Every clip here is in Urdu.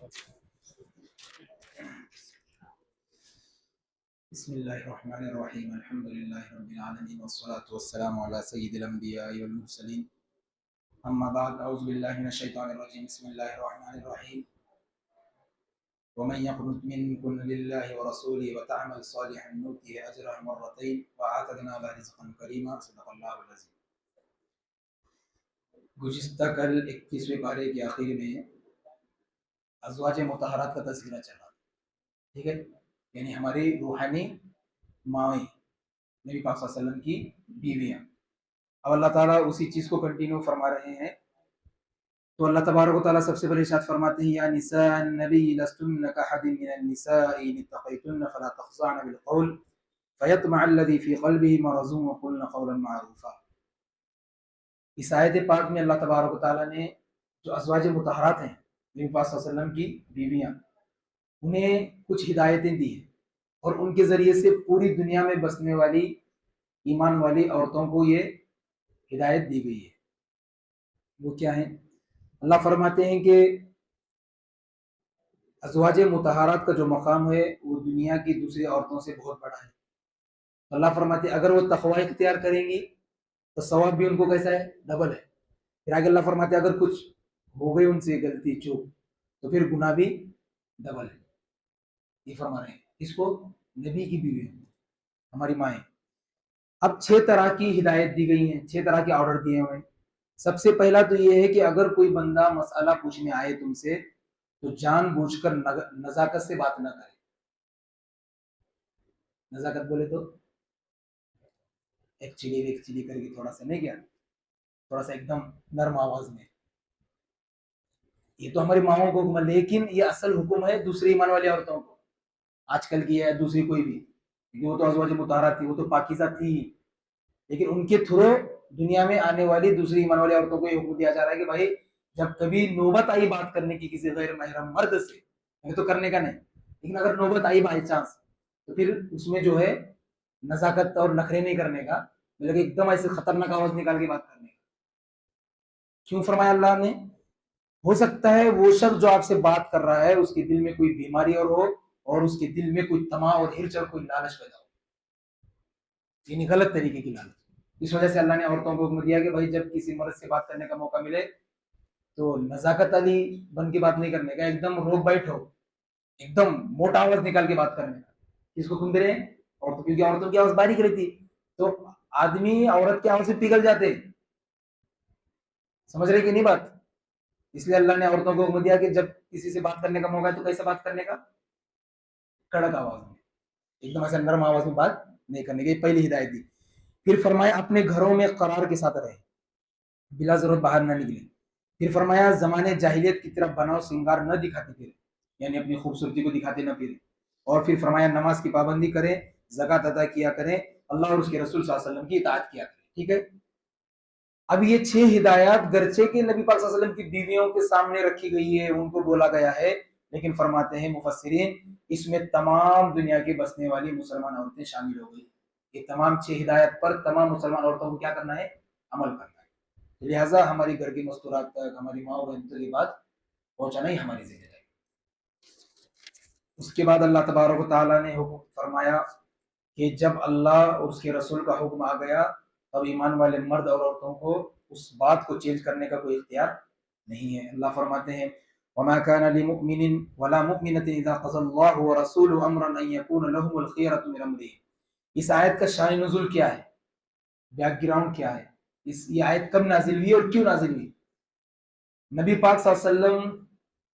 بسم الله الرحمن الرحيم الحمد لله رب العالمين والصلاة والسلام على سيد الأنبياء والمرسلين أما بعد أعوذ بالله من الشيطان الرجيم بسم الله الرحمن الرحيم ومن يقنت منكن لله ورسوله وتعمل صالحا نؤته أجرها مرتين وأعتدنا لها رزقا كريما صدق الله العظيم. گزشتہ کل 21ویں پارے کے آخر میں ازواج مطہرات کا تذکرہ چلا، ٹھیک ہے، یعنی ہماری روحانی مائیں، نبی پاک صلی اللہ علیہ وسلم کی بیویاں. اب اللہ تعالیٰ اسی چیز کو کنٹینیو فرما رہے ہیں. تو اللہ تبارک و تعالیٰ سب سے پہلے ارشاد فرماتے ہیں یا نساء النبی لستن کاحد من النساء ان اتقیتن فلا تخضعن بالقول فیطمع الذی فی قلبہ مرض وقلن قولا معروفا. اس آیت پاک میں اللہ تبارک و تعالیٰ نے جو ازواج مطہرات ہیں نبی پاک صلی اللہ علیہ وسلم کی بیویاں، انہیں کچھ ہدایتیں دی ہیں اور ان کے ذریعے سے پوری دنیا میں بسنے والی ایمان والی عورتوں کو یہ ہدایت دی گئی ہے. وہ کیا ہیں؟ اللہ فرماتے ہیں کہ ازواج مطہرات کا جو مقام ہے وہ دنیا کی دوسری عورتوں سے بہت بڑا ہے. اللہ فرماتے ہیں اگر وہ تقوی اختیار کریں گی تو ثواب بھی ان کو کیسا ہے؟ ڈبل ہے. پھر آگے اللہ فرماتے ہیں اگر کچھ ہو گئی ان سے غلطی چوک تو پھر گناہ بھی ڈبل ہے. یہ فرما رہے ہیں اس کو نبی کی بیوی ہماری مائیں. اب 6 طرح کی ہدایت دی گئی ہیں، 6 طرح کے آرڈر دیے ہوئے ہیں. سب سے پہلا تو یہ ہے کہ اگر کوئی بندہ مسئلہ پوچھنے آئے تم سے تو جان بوجھ کر نزاکت سے بات نہ کرے. نزاکت بولے تو ایکچولی کر کے تھوڑا سا نہیں کیا، تھوڑا سا ایک دم نرم آواز میں. یہ تو ہماری ماؤں کو حکم ہے، لیکن یہ اصل حکم ہے دوسری ایمان والی عورتوں کو. آج کل کی ہے دوسری کوئی بھی، کیونکہ وہ تو ازواج مطہرات تھی، وہ تو پاکیزہ تھی، لیکن ان کے تھرو دنیا میں آنے والی دوسری ایمان والی عورتوں کو یہ حکم دیا جا رہا ہے کہ بھائی جب کبھی نوبت آئی بات کرنے کی کسی غیر محرم مرد سے، یہ تو کرنے کا نہیں، لیکن اگر نوبت آئی بائی چانس تو پھر اس میں جو ہے نزاکت اور نخرے نہیں کرنے کا، بلکہ ایک دم ایسے خطرناک آواز نکال کے بات کرنے کا. کیوں فرمایا اللہ نے؟ ہو سکتا ہے وہ شخص جو آپ سے بات کر رہا ہے اس کے دل میں کوئی بیماری اور اس کے دل میں کوئی طمع اور ہرچ اور کوئی لالچ پیدا ہو، یعنی غلط طریقے کی لالچ. اس وجہ سے اللہ نے عورتوں کو حکم دیا کہ بھائی جب کسی مرد سے بات کرنے کا موقع ملے تو نزاکت علی بن کے بات نہیں کرنے کا، ایک دم روک بیٹھ ہو، ایک دم موٹا آواز نکال کے بات کرنے کا. کس کو حکم دے رہے ہیں؟ عورتوں، کیونکہ عورتوں کی آواز باریک رہتی تو آدمی عورت کی آواز سے پگھل جاتے. سمجھ رہے کہ نہیں بات؟ اس لیے اللہ نے عورتوں کو حکم دیا کہ جب کسی سے بات کرنے کا موقع ہے تو کیسے بات کرنے کا؟ کڑک آواز میں، ایک دم ایسا نرم آواز میں بات نہیں کرنے کی. پہلی ہدایت دی. پھر فرمایا اپنے گھروں میں قرار کے ساتھ رہے، بلا ضرورت باہر نہ نکلے. پھر فرمایا زمانے جاہلیت کی طرف بناؤ سنگار نہ دکھاتے پھرے، یعنی اپنی خوبصورتی کو دکھاتے نہ پھرے. اور پھر فرمایا نماز کی پابندی کریں، زکوٰۃ ادا کیا کریں، اللہ اور اس کے رسول صلی اللہ علیہ وسلم کی اطاعت کیا کریں. ٹھیک ہے. اب یہ 6 ہدایات گرچہ کہ نبی پاک صلی اللہ علیہ وسلم کی بیویوں کے سامنے رکھی گئی ہے، ان کو بولا گیا ہے، لیکن فرماتے ہیں مفسرین اس میں تمام دنیا کی بسنے والی مسلمان عورتیں شامل ہو گئی. یہ تمام 6 ہدایت پر تمام مسلمان عورتوں کو کیا کرنا ہے؟ عمل کرنا ہے. لہٰذا ہماری گھر کی مستورات تک، ہماری ماں بہن تک یہ بات پہنچانا ہی ہماری ذمہ داری. اس کے بعد اللہ تبارک و تعالیٰ نے حکم فرمایا کہ جب اللہ اور اس کے رسول کا حکم آ گیا تب ایمان والے مرد اور عورتوں کو اس بات کو چینج کرنے کا کوئی اختیار نہیں ہے. اللہ فرماتے ہیں وما كان لمؤمن ولا مؤمنة اذا قضى الله ورسوله امرا ان يكون لهم الخيرة من امرهم. اس آیت کا شان نزول کیا ہے؟ بیک گراؤنڈ کیا ہے؟ یہ آیت کب نازل ہوئی اور کیوں نازل ہوئی؟ نبی پاک صلی اللہ علیہ وسلم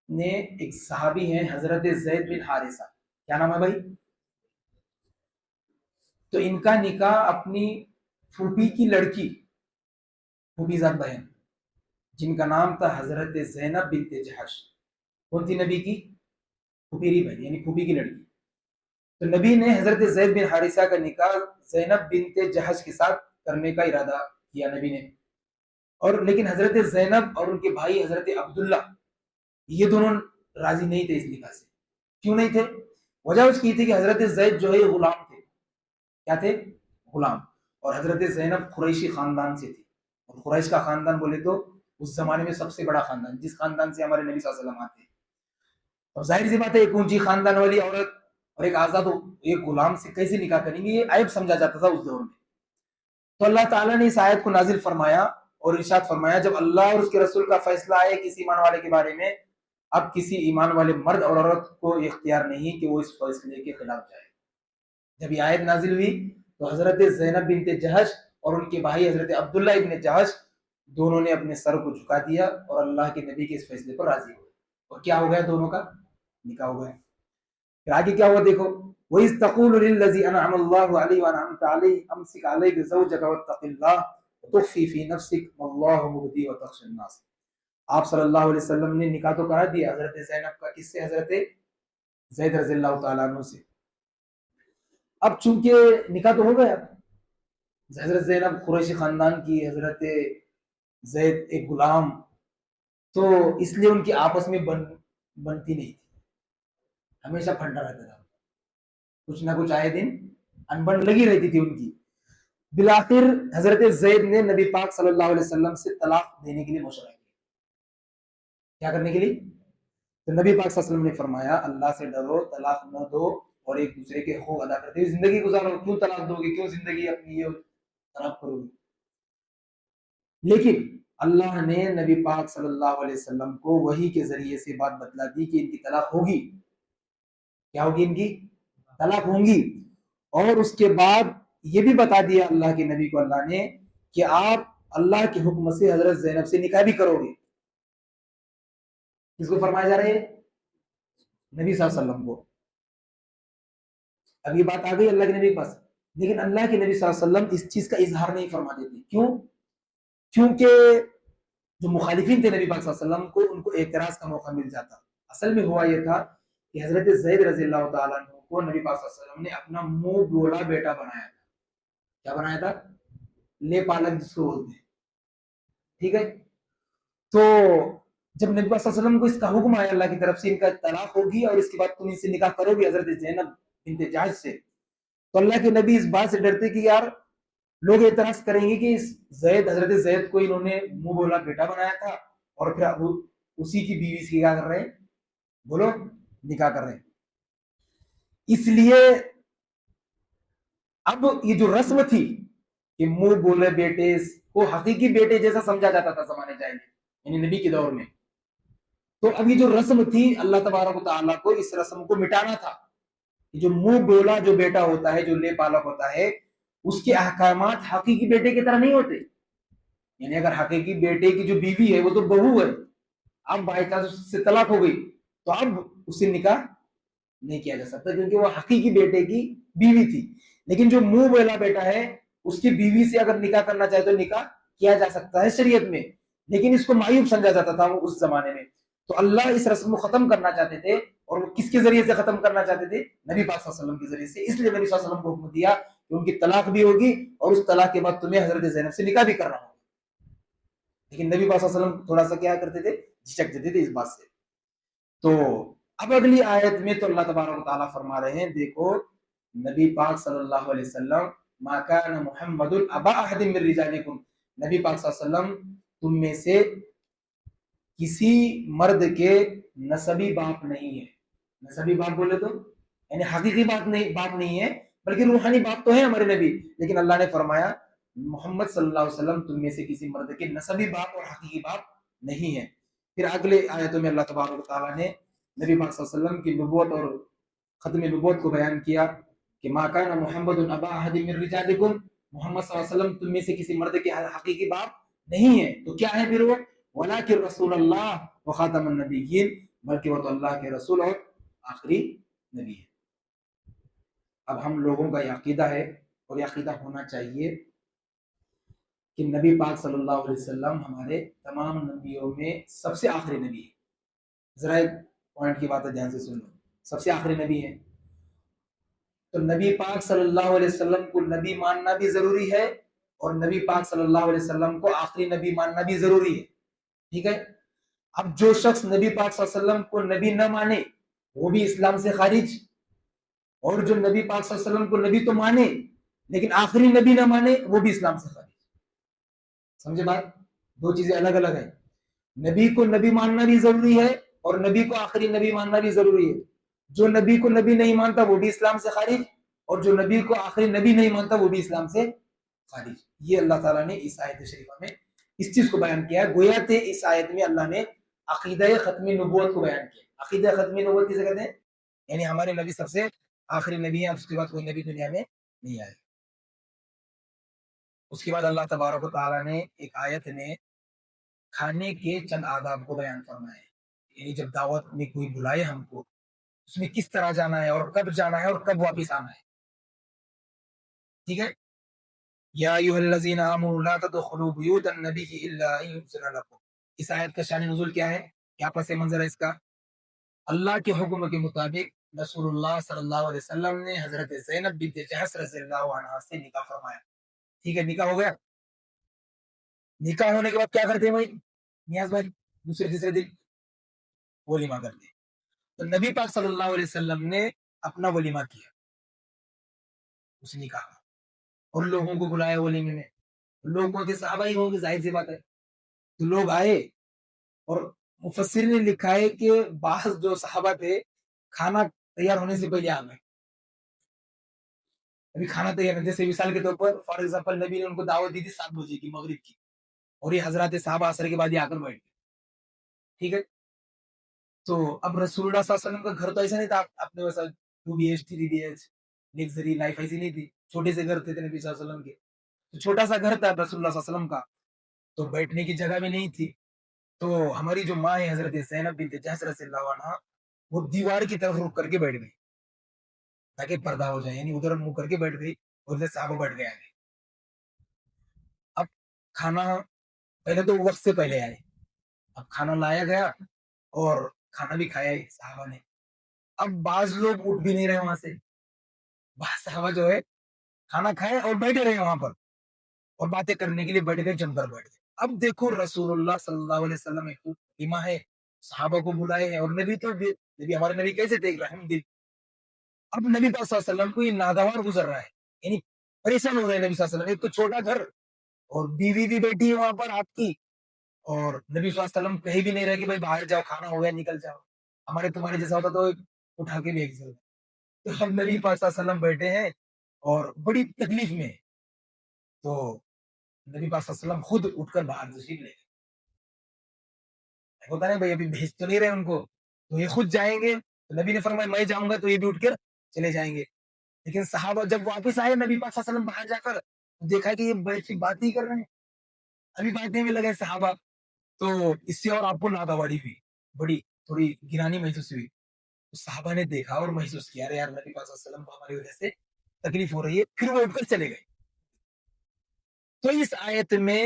نے ایک صحابی ہیں حضرت زید بن حارثہ، کیا نام ہے بھائی؟ تو ان کا نکاح اپنی پھوپھی کی لڑکی، پھوپھی زاد بہن جن کا نام تھا حضرت زینب بنت جہش. کون تھی نبی کی؟ پھوپھیری بہن، یعنی پھوپھی کی لڑکی. تو نبی نے حضرت زید بن حارثہ کا نکاح زینب بنت جہش کے ساتھ کرنے کا ارادہ کیا نبی نے. اور لیکن حضرت زینب اور ان کے بھائی حضرت عبداللہ یہ دونوں راضی نہیں تھے اس نکاح سے. کیوں نہیں تھے؟ وجہ اس کی تھی کہ حضرت زید جو ہے غلام تھے. کیا تھے؟ غلام. اور حضرت زینب قریشی خاندان سے تھی، اور قریش کا خاندان بولے تو اس زمانے میں سب سے بڑا خاندان، جس خاندان سے ہمارے نبی صلی اللہ علیہ وسلم آتے ہیں. اب ظاہر سی بات ہے ایک اونچی خاندان والی عورت اور ایک آزاد ایک غلام سے کیسے نکاح کریں گے، یہ عیب سمجھا جاتا تھا اس دور میں. تو اللہ تعالیٰ نے اس آیت کو نازل فرمایا اور ارشاد فرمایا جب اللہ اور اس کے رسول کا فیصلہ آئے کسی ایمان والے کے بارے میں، اب کسی ایمان والے مرد اور عورت کو اختیار نہیں کہ وہ اس فیصلے کے خلاف جائے. جب یہ آیت نازل ہوئی تو حضرت زینب بنت جہش اور ان کے بھائی حضرت عبداللہ ابن جہش دونوں نے اپنے سر کو جھکا دیا اور اللہ کے نبی کے اس فیصلے پر راضی ہوئے، اور کیا ہو گیا؟ دونوں کا نکاح ہو گیا. پھر آگے کیا ہوا دیکھو، وَإِذْ تَقُولُ لِلَّذِي أَنْعَمَ اللَّهُ عَلَيْهِ وَأَنْعَمْتَ عَلَيْهِ أَمْسِكْ عَلَيْكَ زَوْجَكَ وَاتَّقِ اللَّهَ وَتُخْفِي فِي نَفْسِكَ وَاللَّهُ مُبْدِيهِ وَتَخْشَى النَّاسَ. آپ صلی اللہ علیہ وسلم نے نکاح تو کرا دیا حضرت زینب کا، کس سے؟ حضرت زید رضی اللہ تعالیٰ عنہ سے. اب چونکہ نکاح تو ہو گیا، حضرت زینب قریشی خاندان کی، حضرت زید ایک غلام، تو اس لیے ان کی آپس میں بنتی نہیں تھی، ہمیشہ پھنڈا رہتا تھا، کچھ نہ کچھ آئے دن انبن لگی رہتی تھی ان کی. بالآخر حضرت زید نے نبی پاک صلی اللہ علیہ وسلم سے طلاق دینے کے لیے مشورہ کیا. کیا کرنے کے لیے؟ تو نبی پاک صلی اللہ علیہ وسلم نے فرمایا اللہ سے ڈرو، طلاق نہ دو اور ایک دوسرے کے حقوق ادا کرتے ہوئے زندگی گزارو. کیوں طلاق دو گے؟ کیوں زندگی اپنی یہ خراب کرو گے؟ لیکن اللہ نے نبی پاک صلی اللہ علیہ وسلم کو وحی کے ذریعے سے بات بتلا دی کہ ان کی طلاق ہوگی. کیا ہوگی؟ ان کی طلاق ہوں گی. اور اس کے بعد یہ بھی بتا دیا اللہ کے نبی کو اللہ نے کہ آپ اللہ کے حکم سے حضرت زینب سے نکاح بھی کرو گے. کس کو فرمایا جا رہا ہے؟ نبی صلی اللہ علیہ وسلم کو. اب یہ بات آ گئی اللہ کے نبی کے پاس، لیکن اللہ کے نبی صلی اللہ علیہ وسلم اس چیز کا اظہار نہیں فرما دیتے. کیوں؟ کیونکہ جو مخالفین تھے نبی پاک صلی اللہ علیہ وسلم کو، ان کو اعتراض کا موقع مل جاتا. اصل میں ہوا یہ تھا کہ حضرت زید رضی اللہ تعالیٰ عنہ کو نبی پاک صلی اللہ علیہ وسلم نے اپنا منہ بولا بیٹا بنایا تھا. کیا بنایا تھا؟ لے پالک جس کو بولتے ہیں. ٹھیک ہے. تو جب نبی پاک صلی اللہ علیہ وسلم کو اس کا حکم آیا اللہ کی طرف سے ان کا طلاق ہوگی اور اس کے بعد تم ان سے نکاح کرو گے حضرت زینب بنت جہش سے، تو اللہ کے نبی اس بات سے ڈرتے کہ یار لوگ اعتراض کریں گے کہ حضرت زید کو انہوں نے منہ بولا بیٹا بنایا تھا اور پھر اسی کی بیوی سے کیا کر رہے ہیں؟ بولو، نکاح کر رہے ہیں. اس لیے اب یہ جو رسم تھی کہ منہ بولے بیٹے کو حقیقی بیٹے جیسا سمجھا جاتا تھا زمانے جاہلیت یعنی نبی کے دور میں، تو اب یہ جو رسم تھی اللہ تبارک و تعالیٰ کو اس رسم کو مٹانا تھا. جو منہ بولا جو بیٹا ہوتا ہے، جو لے پالک ہوتا ہے، اس کے احکامات حقیقی بیٹے کی طرح نہیں ہوتے. یعنی اگر حقیقی بیٹے کی جو بیوی ہے وہ تو بہو ہے، اب بائی چانس اس سے طلاق ہو گئی تو اب اس سے نکاح نہیں کیا جا سکتا کیونکہ وہ حقیقی بیٹے کی بیوی تھی. لیکن جو منہ بولا بیٹا ہے اس کی بیوی سے اگر نکاح کرنا چاہے تو نکاح کیا جا سکتا ہے شریعت میں، لیکن اس کو معیوب سمجھا جاتا تھا وہ اس زمانے میں. تو اللہ اس رسم کو ختم کرنا چاہتے تھے، اور وہ کس کے ذریعے سے ختم کرنا چاہتے تھے؟ نبی پاک صلی اللہ علیہ وسلم کے ذریعے سے. اس لیے نبی صلی اللہ علیہ وسلم کو حکم دیا کہ ان کی طلاق بھی ہوگی اور اس طلاق کے بعد تمہیں حضرت زینب سے نکاح بھی کرنا ہوگا. لیکن نبی پاک صلی اللہ علیہ وسلم تھوڑا سا کیا کرتے تھے؟ جھجک دیتے تھے اس بات سے. تو اب اگلی آیت میں تو اللہ تبارک و تعالیٰ فرما رہے ہیں، دیکھو نبی پاک صلی اللہ علیہ وسلم ما کان محمد ابا احد من رجالکم، نبی پاک صلی اللہ علیہ وسلم تم میں سے کسی مرد کے نسبی باپ نہیں ہے. نسبی باپ بولے تو یعنی حقیقی باپ نہیں ہے بلکہ روحانی باپ تو ہے ہمارے نبی، لیکن اللہ نے فرمایا محمد صلی اللہ علیہ وسلم تم میں سے کسی مرد کے نسبی باپ اور حقیقی باپ نہیں ہے. پھر اگلے آیتوں میں اللہ تبارک و تعالیٰ نے نبی پاک صلی اللہ علیہ وسلم کی نبوت اور ختم نبوت کو بیان کیا کہ ما کان محمد ابا احد من رجالکم، محمد صلی اللہ علیہ وسلم تم میں سے کسی مرد کے حقیقی باپ نہیں ہے. تو کیا ہے پھر وہ؟ ولکن رسول اللہ وخاتم النبیین، بلکہ وہ تو اللہ کے رسول اور آخری نبی ہے. اب ہم لوگوں کا یہ عقیدہ ہے اور یہ عقیدہ ہونا چاہیے کہ نبی پاک صلی اللہ علیہ وسلم ہمارے تمام نبیوں میں سب سے آخری نبی ہے. ذرا ایک پوائنٹ کی بات ہے دھیان سے سن لو، سب سے آخری نبی ہے تو نبی پاک صلی اللہ علیہ وسلم کو نبی ماننا بھی ضروری ہے اور نبی پاک صلی اللہ علیہ وسلم کو آخری نبی ماننا بھی ضروری ہے. ٹھیک ہے. اب جو شخص نبی پاک صلی اللہ علیہ وسلم کو نبی نہ مانے وہ بھی اسلام سے خارج، اور جو نبی پاک صلی اللہ علیہ وسلم کو نبی تو مانے لیکن آخری نبی نہ مانے وہ بھی اسلام سے خارج. سمجھے بات؟ دو چیزیں الگ الگ ہیں. نبی کو نبی ماننا بھی ضروری ہے اور نبی کو آخری نبی ماننا بھی ضروری ہے. جو نبی کو نبی نہیں مانتا وہ بھی اسلام سے خارج, اور جو نبی کو آخری نبی نہیں مانتا وہ بھی اسلام سے خارج. یہ اللہ تعالیٰ نے اس آیت شریفہ میں اس چیز کو بیان کیا ہے. گویا کہ اس آیت میں اللہ نے عقیدہ ختم نبوت کو بیان کیا. عقیدہ ختم نبوت کسے کہتے ہیں؟ یعنی ہمارے نبی سب سے آخری نبی ہے, اس کے بعد کوئی نبی دنیا میں نہیں آئے. اس کے بعد اللہ تبارک و تعالیٰ نے ایک آیت میں کھانے کے چند آداب کو بیان فرمایا ہے. یعنی جب دعوت میں کوئی بلائے ہم کو, اس میں کس طرح جانا ہے اور کب جانا ہے اور کب واپس آنا ہے. ٹھیک ہے. یا ایھا الذین آمنوا لا تدخلوا بیوت النبی الا ان یؤذن لکم. اس آیت کا شان نزول کیا ہے, کیا پس منظر ہے اس کا؟ اللہ کے حکم کے مطابق رسول اللہ صلی اللہ علیہ وسلم نے حضرت زینب بنت جحش رضی اللہ عنہا سے نکاح فرمایا. ٹھیک ہے, نکاح ہو گیا. نکاح ہونے کے بعد کیا کرتے ہیں بھائی نیاز بھائی؟ دوسرے تیسرے دن ولیمہ کرتے ہیں. تو نبی پاک صلی اللہ علیہ وسلم نے اپنا ولیمہ کیا اس نکاح کا, اور لوگوں کو بلایا ولیمے میں. لوگوں کے صحابہ ہی ہوں گے, ظاہر سی بات ہے. تو لوگ آئے, اور مفسر نے لکھا ہے کہ بعض جو صحابہ تھے کھانا تیار ہونے سے پہلے آ گئے. ابھی کھانا تیار ہے, جیسے مثال کے طور پر فار ایگزامپل نبی نے ان کو دعوت دی تھی 7 بجے کی مغرب کی, اور یہ حضرات صحابہ عصر کے بعد ہی آ کر بیٹھ گئے. ٹھیک ہے. تو اب رسول اللہ صلی اللہ علیہ وسلم کا گھر تو ایسا نہیں تھا اپنے ویسا 2 BH 3 BH لگژری لائف ایسی نہیں تھی. چھوٹے سے گھر تھے نبی صلی اللہ علیہ وسلم کے. تو چھوٹا سا گھر تھا رسول اللہ صلی اللہ علیہ وسلم کا, تو بیٹھنے کی جگہ بھی نہیں تھی. تو ہماری جو ماں ہے حضرت زینب بنت جحش رضی اللہ عنہا, وہ دیوار کی طرف رک کر کے بیٹھ گئی تاکہ پردہ ہو جائے. یعنی ادھر منہ کر کے بیٹھ گئی, ادھر صحابہ بیٹھ گئے. اب کھانا پہلے تو وقت سے پہلے آئے. اب کھانا لایا گیا اور کھانا بھی کھایا صحابہ نے. اب بعض لوگ اٹھ بھی نہیں رہے وہاں سے. بعض صحابہ جو ہے کھانا کھائے اور بیٹھے رہے وہاں پر, اور باتیں کرنے کے لیے بیٹھ گئے, جم پر بیٹھ گئے. اب دیکھو رسول اللہ صلی اللہ علیہ وسلم ایک ولیمہ ہے, صحابہ کو بلائے ہیں, اور نبی تو نبی ہمارے نبی کیسے تھے, رحم دل. اب نبی صلی اللہ علیہ وسلم کو یہ ناگوار گزر رہا ہے, یعنی پریشان ہو رہے ہیں نبی صلی اللہ علیہ وسلم. ایک تو چھوٹا گھر, اور بیوی بھی بیٹھی ہے وہاں پر آپ کی, اور نبی صلی اللہ علیہ وسلم کہیں بھی نہیں رہے کہ بھائی باہر جاؤ, کھانا ہو گیا نکل جاؤ. ہمارے تمہارے جیسا ہوتا تو اٹھا کے بھی چلتا. تو ہم نبی پاک صلی اللہ علیہ وسلم بیٹھے ہیں اور بڑی تکلیف میں. تو نبی پاک صلی اللہ علیہ وسلم خود اٹھ کر باہر تشریف لے گئے. ہوتا نہیں بھائی ابھی بھیج تو نہیں رہے ان کو, تو یہ خود جائیں گے. تو نبی نے فرمایا میں جاؤں گا, تو یہ بھی اٹھ کر چلے جائیں گے. لیکن صحابہ جب واپس آئے نبی پاک صلی اللہ علیہ وسلم باہر جا کر, دیکھا کہ یہ بیٹھ بات ہی کر رہے ہیں, ابھی باتیں میں لگے صحابہ. تو اس سے اور آپ کو ناگواری ہوئی, بڑی تھوڑی گرانی محسوس ہوئی. صحابہ نے دیکھا اور محسوس کیا, یار نبی پاک صلی اللہ علیہ وسلم کو ہماری وجہ سے تکلیف ہو رہی ہے. پھر وہ اٹھ کر چلے گئے. تو اس آیت میں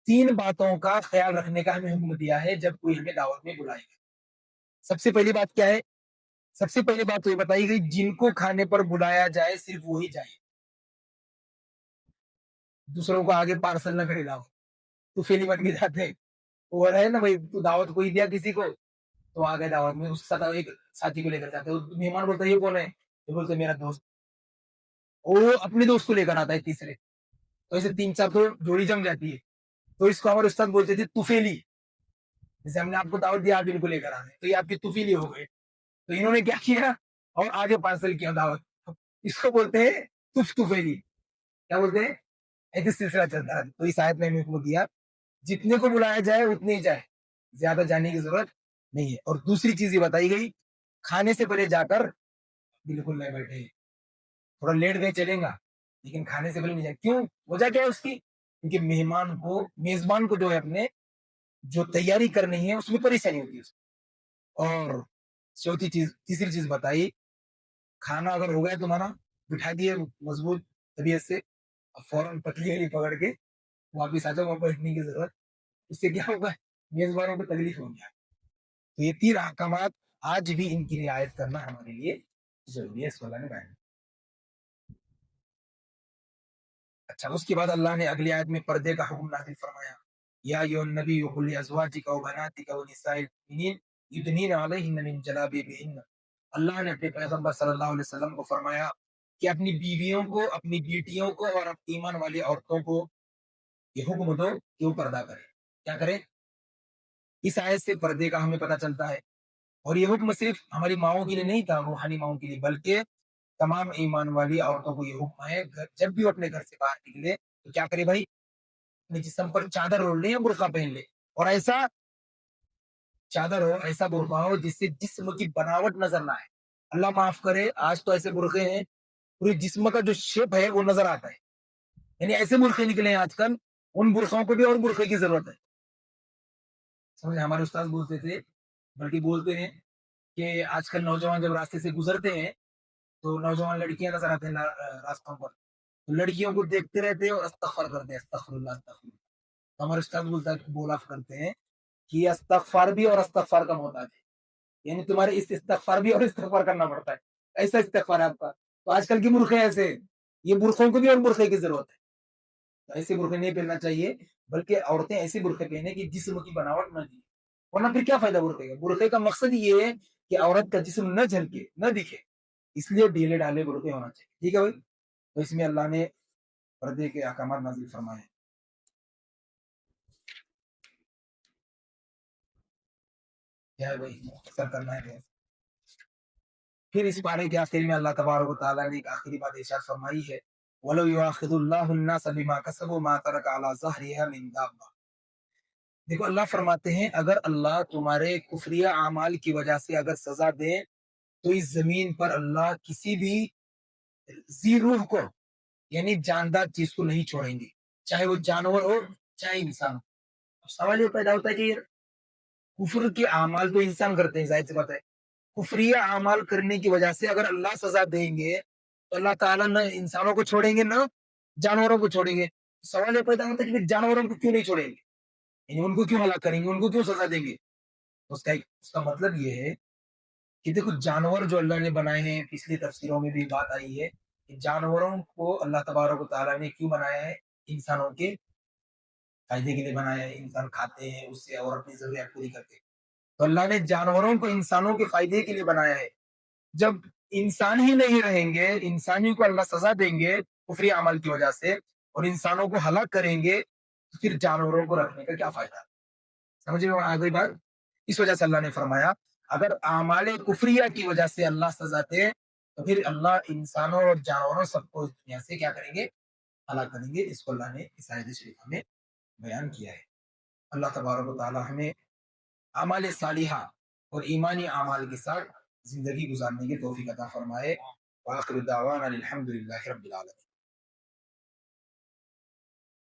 3 باتوں کا خیال رکھنے کا ہمیں حکم دیا ہے جب کوئی ہمیں دعوت میں بلائے گا. سب سے پہلی بات کیا ہے؟ سب سے پہلی بات تو یہ بتائی گئی, جن کو کھانے پر بلایا جائے صرف وہی جائے. دوسروں کو آگے پارسل نہ کرے لاؤ, تو فیلی بن کے جاتے. وہ رہے نا بھائی, تو دعوت کوئی دیا کسی کو, تو آ گئے دعوت میں, اس کے ساتھ ایک ساتھی کو لے کر جاتے. مہمان بولتا ہے یہ کون ہے, یہ بولتے میرا دوست. وہ اپنے دوست کو لے کر آتا ہے تیسرے. تو ایسے 3-4 تو جوڑی جم جاتی ہے. تو اس کو ہمارے استاد بولتے تھے طفیلی. جیسے ہم نے آپ کو دعوت دیا, آپ ان کو لے کر آئے, تو یہ آپ کی طفیلی ہو گئے. تو انہوں نے کیا کیا, اور آگے پارسل کیا دعوت. اس کو بولتے ہیں طفیلی. کیا بولتے ہیں؟ ایک سلسلہ چلتا ہے. تو اس آیت میں حکم دیا جتنے کو بلایا جائے اتنے ہی جائے, زیادہ جانے کی ضرورت نہیں ہے. اور دوسری چیز یہ بتائی گئی, کھانے سے پہلے جا کر بالکل نہیں بیٹھے. تھوڑا لیٹ گئے چلیں گا, لیکن کھانے سے پہلے نہیں جائے. کیوں؟ وجہ کیا ہے اس کی؟ کیونکہ میزبان کو جو ہے اپنے جو تیاری کرنی ہے اس میں پریشانی ہوتی ہے. اور چوتھی چیز, تیسری چیز بتائی, کھانا اگر ہو گیا تمہارا, بٹھا دیے مضبوط طبیعت سے, فوراً پتلی گلی پکڑ کے واپس آ جاؤ, وہاں بیٹھنے کی ضرورت. اس سے کیا ہوگا, میزبانوں کو تکلیف ہو گیا. تو یہ 3 احکامات آج بھی ان کی رعایت کرنا ہمارے لیے ضروری ہے. اس کو اللہ نے بیان. اچھا, اس کے بعد اللہ نے اگلی آیت میں پردے کا حکم نازل فرمایا. یا ایھا النبی قل لازواجک و بناتک و نساء المؤمنین یدنین علیہن من جلابیبہن. اللہ نے اپنے پیغمبر صلی اللہ علیہ وسلم کو فرمایا کہ اپنی بیویوں کو, اپنی بیٹیوں کو اور ایمان والی عورتوں کو یہ حکم دو کہ وہ پردہ کرے. کیا کرے؟ اس آیت سے پردے کا ہمیں پتہ چلتا ہے اور یہ حکم صرف ہماری ماؤں کے لیے نہیں تھا، روحانی ماؤں کے لیے، بلکہ تمام ایمان والی عورتوں کو یہ حکم ہے جب بھی وہ اپنے گھر سے باہر نکلے تو کیا کرے بھائی، اپنے جسم پر چادر اوڑھ لے یا برقع پہن لے، اور ایسا چادر ہو، ایسا برقع ہو جس سے جسم کی بناوٹ نظر نہ آئے۔ اللہ معاف کرے، آج تو ایسے برقعے ہیں پورے جسم کا جو شیپ ہے وہ نظر آتا ہے، یعنی ایسے برقعے نکلے ہیں آج کل، ان برقعوں کو بھی اور برقعے کی ضرورت ہے۔ سمجھے، ہمارے استاد بولتے تھے، بلکہ بولتے ہیں کہ آج کل نوجوان جب راستے سے گزرتے ہیں تو نوجوان لڑکیاں نظر آتے ہیں راستوں پر، تو لڑکیوں کو دیکھتے رہتے ہیں اور استغفار کرتے ہیں، استغفر اللہ استغفر اللہ۔ تو ہمارے استاد بولا کرتے ہیں کہ استغفار بھی اور استغفار کا محتاج ہے، یعنی تمہارے اس استغفار بھی اور استغفار کرنا پڑتا ہے، ایسا استغفار ہے آپ کا۔ تو آج کل کی برقعے ایسے، یہ برقعوں کو بھی اور برقعے کی ضرورت ہے، تو ایسے برقعے نہیں پہننا چاہیے، بلکہ عورتیں ایسے برقعے پہنے کہ جسم کی بناوٹ نہ دی، ورنہ پھر کیا فائدہ برقعے کا؟ برقعے کا مقصد یہ ہے کہ عورت کا جسم نہ جھلکے، نہ دکھے، اس لیے ڈھیلے ڈھالے برقعے ہونا چاہیے، ٹھیک ہے بھائی؟ تو اس میں اللہ نے پردے کے احکامات نازل فرمائے ہیں۔ کیا ہے بھائی، مختصر کرنا ہے۔ پھر اس پارے کے آخر میں اللہ تبارک و تعالیٰ نے ایک آخری بات ارشاد فرمائی ہے، وَلَوْ يُؤَاخِذُ اللَّهُ النَّاسَ بِمَا كَسَبُوا مَا تَرَكَ عَلَى ظَهْرِهَا مِن دَابَّةٍ۔ دیکھو اللہ فرماتے ہیں اگر اللہ تمہارے کفریہ اعمال کی وجہ سے اگر سزا دے تو اس زمین پر اللہ کسی بھی ذی روح کو، یعنی جاندار چیز کو نہیں چھوڑیں گے، چاہے وہ جانور ہو چاہے انسان ہو۔ اب سوال یہ پیدا ہوتا ہے کہ کفر کے اعمال تو انسان کرتے ہیں، ظاہر سی بات ہے، کفریہ اعمال کرنے کی وجہ سے اگر اللہ سزا دیں گے تو اللہ تعالیٰ نہ انسانوں کو چھوڑیں گے نہ جانوروں کو چھوڑیں گے۔ سوال یہ پیدا ہوتا ہے کہ جانوروں کو کیوں نہیں چھوڑیں گے، یعنی ان کو کیوں ہلاک کریں گے، ان کو کیوں سزا دیں گے؟ اس کا مطلب یہ ہے کہ دیکھو جانور جو اللہ نے بنائے ہیں، پچھلی تفسیروں میں بھی بات آئی ہے کہ جانوروں کو اللہ تبارک و تعالیٰ نے کیوں بنایا ہے؟ انسانوں کے فائدے کے لیے بنایا ہے، انسان کھاتے ہیں اس سے اور اپنی ضروریات پوری کرتے ہیں، تو اللہ نے جانوروں کو انسانوں کے فائدے کے لیے بنایا ہے۔ جب انسان ہی نہیں رہیں گے، انسانی کو اللہ سزا دیں گے کفری عمل کی وجہ سے اور انسانوں کو ہلاک کریں گے، تو پھر جانوروں کو رکھنے کا کیا فائدہ؟ سمجھے آ گئی بات؟ اس وجہ سے اللہ نے فرمایا اگر اعمال کفریہ کی وجہ سے اللہ سزا دے تو پھر اللہ انسانوں اور جانوروں سب کو اس دنیا سے کیا کریں گے؟ ہلاک کریں گے۔ اس کو اللہ نے اس آیت شریفہ میں بیان کیا ہے۔ اللہ تبارک و تعالی ہمیں اعمال صالحہ اور ایمانی اعمال کے ساتھ زندگی گزارنے کی توفیق عطا فرمائے۔ وآخر دعوانا الحمد للہ رب العالمین۔